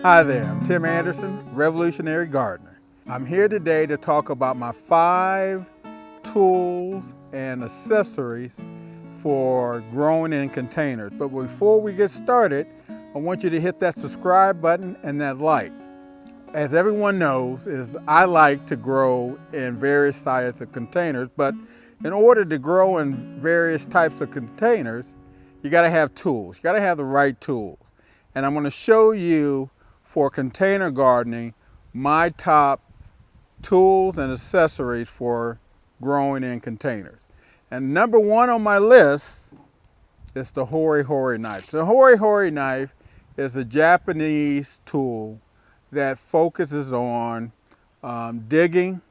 Hi there, I'm Tim Anderson, Revolutionary Gardener. I'm here today to talk about my 5 tools and accessories for growing in containers. But before we get started, I want you to hit that subscribe button and that like. As everyone knows, I like to grow in various sizes of containers, but in order to grow in various types of containers, you gotta have tools. You gotta have the right tools. And I'm gonna show you for container gardening my top tools and accessories for growing in containers. And number 1 on my list is the Hori Knife. The Hori Knife is a Japanese tool that focuses on digging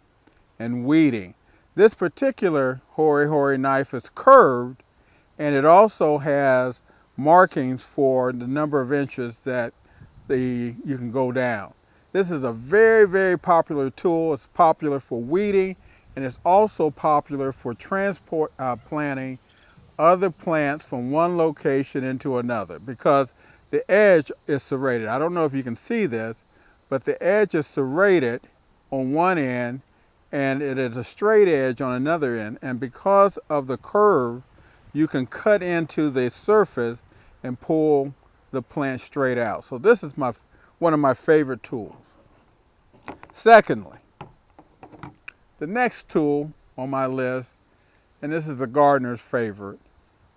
and weeding. This particular Hori Knife is curved, and it also has markings for the number of inches that you can go down. This is a very, very popular tool. It's popular for weeding, and it's also popular for planting other plants from one location into another, because the edge is serrated. I don't know if you can see this, but the edge is serrated on one end and it is a straight edge on another end. And because of the curve, you can cut into the surface and pull the plant straight out. So this is one of my favorite tools. Secondly, the next tool on my list, and this is the gardener's favorite,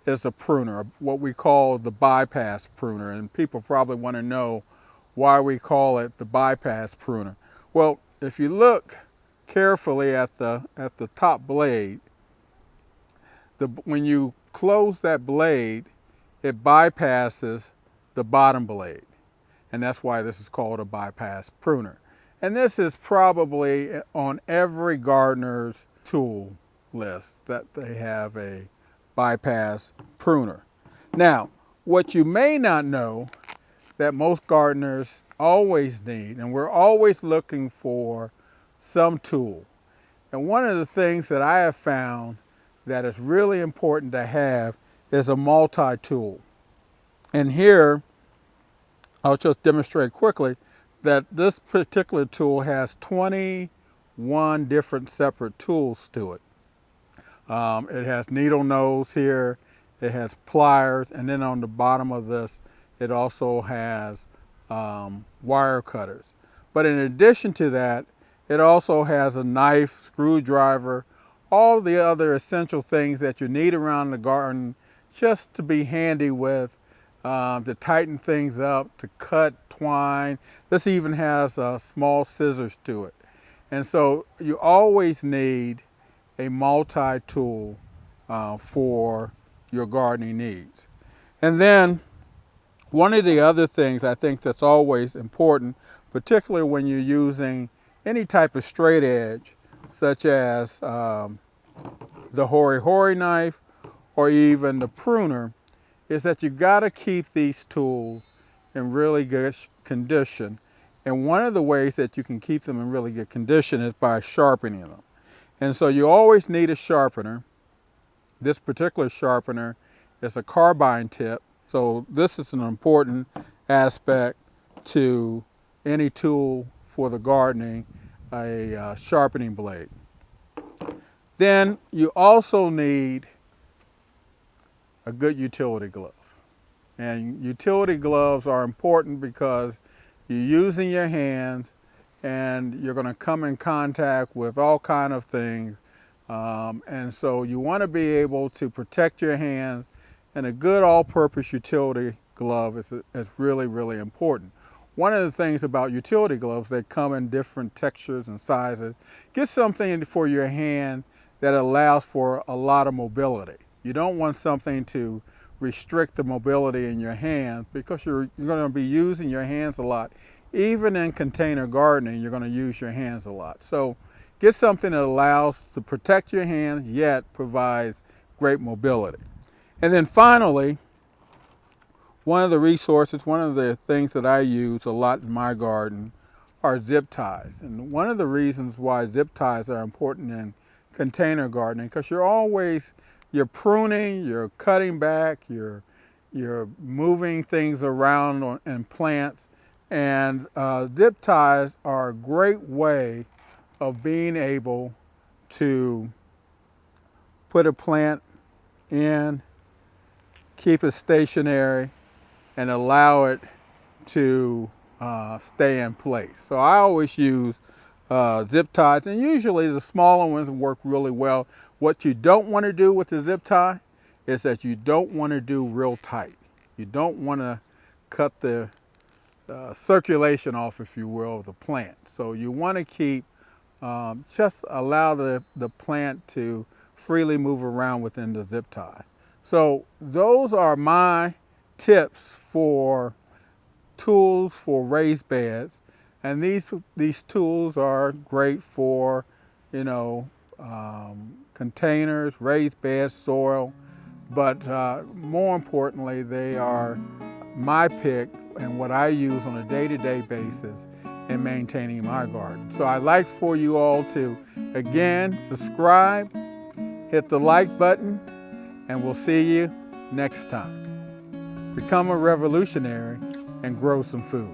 is the pruner, what we call the bypass pruner. And people probably want to know why we call it the bypass pruner. Well, if you look carefully at the top blade, when you close that blade, it bypasses the bottom blade. And that's why this is called a bypass pruner. And this is probably on every gardener's tool list, that they have a bypass pruner. Now, what you may not know that most gardeners always need, and we're always looking for some tool. And one of the things that I have found that is really important to have is a multi-tool. And here, I'll just demonstrate quickly that this particular tool has 21 different separate tools to it. It has needle nose here, it has pliers, and then on the bottom of this, it also has wire cutters. But in addition to that, it also has a knife, screwdriver, all the other essential things that you need around the garden just to be handy with, to tighten things up, to cut twine. This even has small scissors to it. And so you always need a multi-tool for your gardening needs. And then one of the other things I think that's always important, particularly when you're using any type of straight edge, such as the Hori Knife or even the pruner, is that you got to keep these tools in really good condition. And one of the ways that you can keep them in really good condition is by sharpening them. And so you always need a sharpener. This particular sharpener is a carbine tip. So this is an important aspect to any tool for the gardening, a sharpening blade. Then you also need a good utility glove. And utility gloves are important because you're using your hands and you're going to come in contact with all kinds of things. And so you want to be able to protect your hands, and a good all-purpose utility glove is really, really important. One of the things about utility gloves, they come in different textures and sizes. Get something for your hand that allows for a lot of mobility. You don't want something to restrict the mobility in your hands, because you're going to be using your hands a lot. Even in container gardening, you're going to use your hands a lot. So get something that allows to protect your hands, yet provides great mobility. And then finally, one of the things that I use a lot in my garden are zip ties. And one of the reasons why zip ties are important in container gardening, because you're pruning, you're cutting back, you're moving things around in plants, And zip ties are a great way of being able to put a plant in, keep it stationary, and allow it to stay in place. So I always use zip ties, and usually the smaller ones work really well. What you don't want to do with the zip tie is that you don't want to do real tight. You don't want to cut the circulation off, if you will, of the plant. So you want to keep, just allow the plant to freely move around within the zip tie. So those are my tips for tools for raised beds. And these tools are great for, you know, containers, raised beds, soil, but more importantly, they are my pick and what I use on a day-to-day basis in maintaining my garden. So I'd like for you all to, again, subscribe, hit the like button, and we'll see you next time. Become a revolutionary and grow some food.